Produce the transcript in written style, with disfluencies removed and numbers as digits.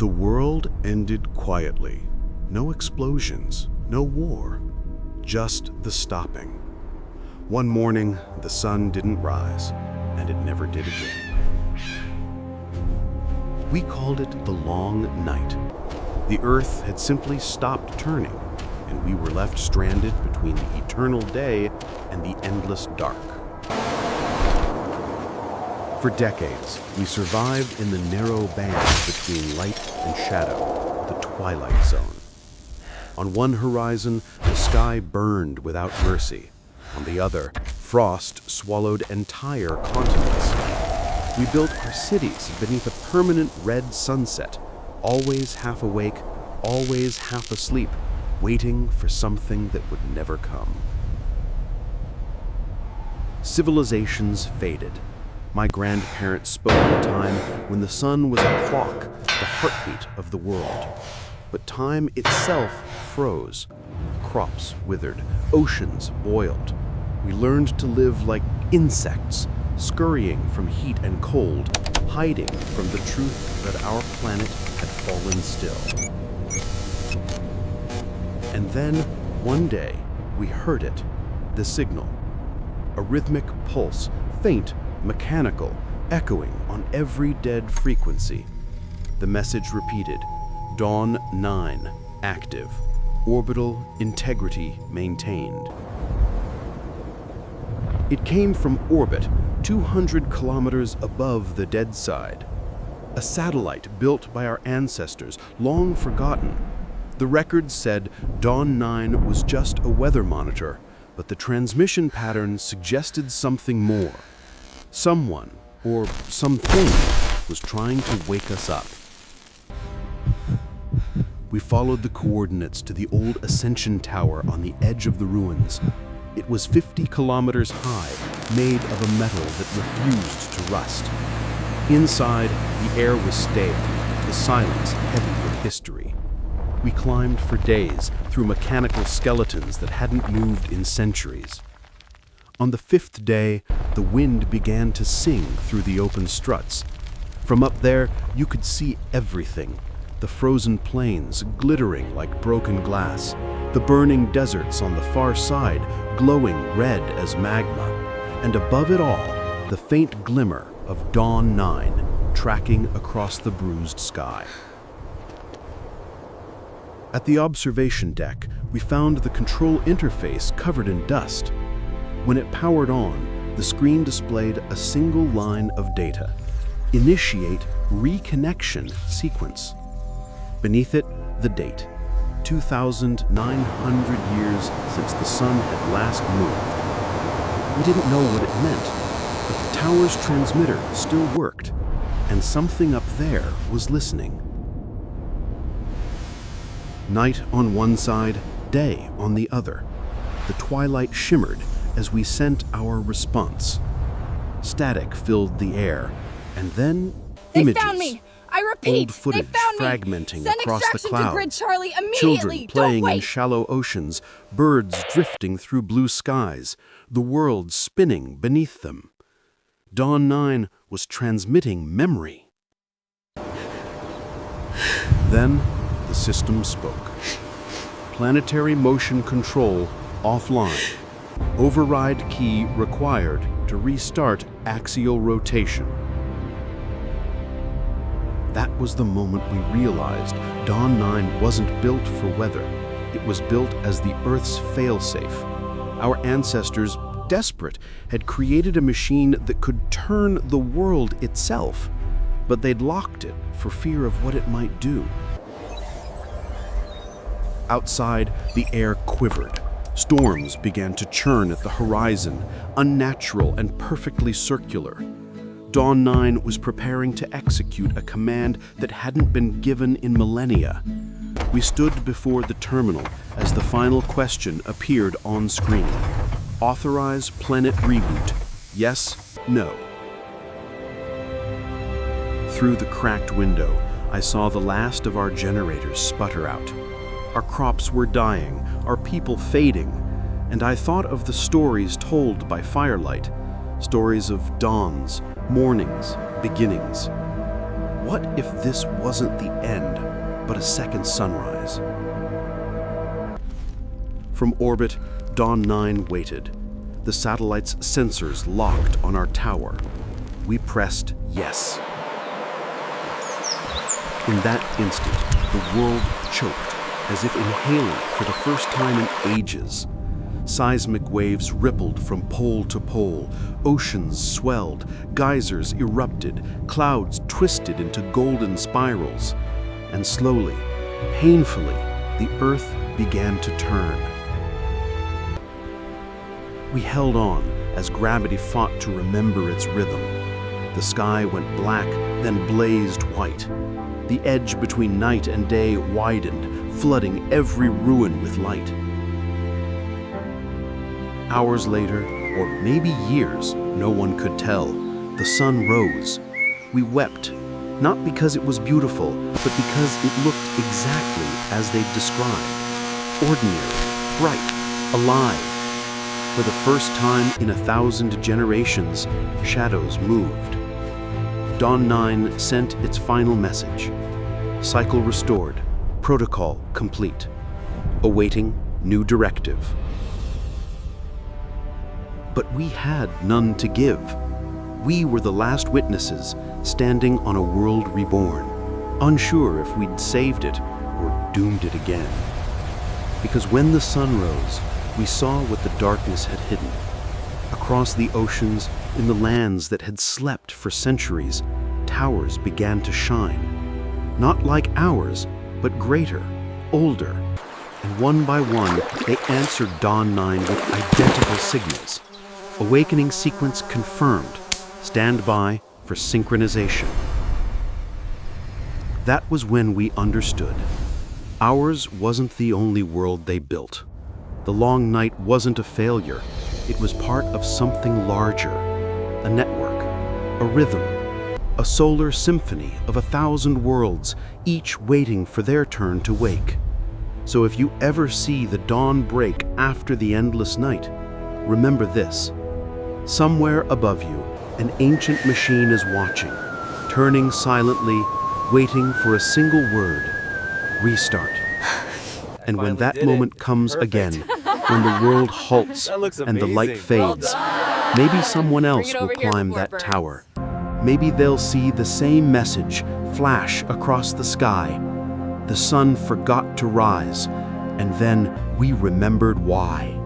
The world ended quietly. No explosions, no war, just the stopping. One morning, the sun didn't rise, and it never did again. We called it the long night. The Earth had simply stopped turning, and we were left stranded between the eternal day and the endless dark. For decades, we survived in the narrow band between light and shadow, the twilight zone. On one horizon, the sky burned without mercy. On the other, frost swallowed entire continents. We built our cities beneath a permanent red sunset, always half awake, always half asleep, waiting for something that would never come. Civilizations faded. My grandparents spoke of a time when the sun was a clock, the heartbeat of the world. But time itself froze. Crops withered, oceans boiled. We learned to live like insects, scurrying from heat and cold, hiding from the truth that our planet had fallen still. And then, one day, we heard it, the signal. A rhythmic pulse, faint, mechanical, echoing on every dead frequency. The message repeated, Dawn 9, active, orbital integrity maintained. It came from orbit, 200 kilometers above the dead side. A satellite built by our ancestors, long forgotten. The records said Dawn 9 was just a weather monitor, but the transmission pattern suggested something more. Someone, or something, was trying to wake us up. We followed the coordinates to the old ascension tower on the edge of the ruins. It was 50 kilometers high, made of a metal that refused to rust. Inside, the air was stale, the silence heavy with history. We climbed for days through mechanical skeletons that hadn't moved in centuries. On the 5th day, the wind began to sing through the open struts. From up there, you could see everything. The frozen plains glittering like broken glass, the burning deserts on the far side glowing red as magma, and above it all, the faint glimmer of Dawn 9 tracking across the bruised sky. At the observation deck, we found the control interface covered in dust. When it powered on, the screen displayed a single line of data. Initiate reconnection sequence. Beneath it, the date. 2,900 years since the sun had last moved. We didn't know what it meant, but the tower's transmitter still worked, and something up there was listening. Night on one side, day on the other. The twilight shimmered as we sent our response. Static filled the air, and then images. They found me! I repeat, old footage they found fragmenting Send across the extraction to Grid clouds. Charlie immediately! Children playing Don't in wait! shallow oceans, birds drifting through blue skies, the world spinning beneath them. Dawn 9 was transmitting memory. Then the system spoke. Planetary motion control offline. Override key required to restart axial rotation. That was the moment we realized Dawn 9 wasn't built for weather. It was built as the Earth's failsafe. Our ancestors, desperate, had created a machine that could turn the world itself, but they'd locked it for fear of what it might do. Outside, the air quivered. Storms began to churn at the horizon, unnatural and perfectly circular. Dawn 9 was preparing to execute a command that hadn't been given in millennia. We stood before the terminal as the final question appeared on screen. Authorize planet reboot. Yes, no. Through the cracked window, I saw the last of our generators sputter out. Our crops were dying, our people fading, and I thought of the stories told by firelight, stories of dawns, mornings, beginnings. What if this wasn't the end, but a second sunrise? From orbit, Dawn-9 waited. The satellite's sensors locked on our tower. We pressed yes. In that instant, the world choked, as if inhaling for the first time in ages. Seismic waves rippled from pole to pole, oceans swelled, geysers erupted, clouds twisted into golden spirals, and slowly, painfully, the Earth began to turn. We held on as gravity fought to remember its rhythm. The sky went black, then blazed white. The edge between night and day widened, flooding every ruin with light. Hours later, or maybe years, no one could tell, the sun rose. We wept, not because it was beautiful, but because it looked exactly as they'd described. Ordinary, bright, alive. For the first time in 1,000 generations, shadows moved. Dawn-9 sent its final message. Cycle restored, protocol complete. Awaiting new directive. But we had none to give. We were the last witnesses, standing on a world reborn, unsure if we'd saved it or doomed it again. Because when the sun rose, we saw what the darkness had hidden. Across the oceans, in the lands that had slept for centuries, towers began to shine. Not like ours, but greater, older. And one by one, they answered Dawn-9 with identical signals. Awakening sequence confirmed. Stand by for synchronization. That was when we understood. Ours wasn't the only world they built. The long night wasn't a failure. It was part of something larger. A network, a rhythm, a solar symphony of 1,000 worlds, each waiting for their turn to wake. So if you ever see the dawn break after the endless night, remember this. Somewhere above you, an ancient machine is watching, turning silently, waiting for a single word: restart. And when that moment comes again, when the world halts and the light fades, maybe someone else will climb that tower. Maybe they'll see the same message flash across the sky. The sun forgot to rise, and then we remembered why.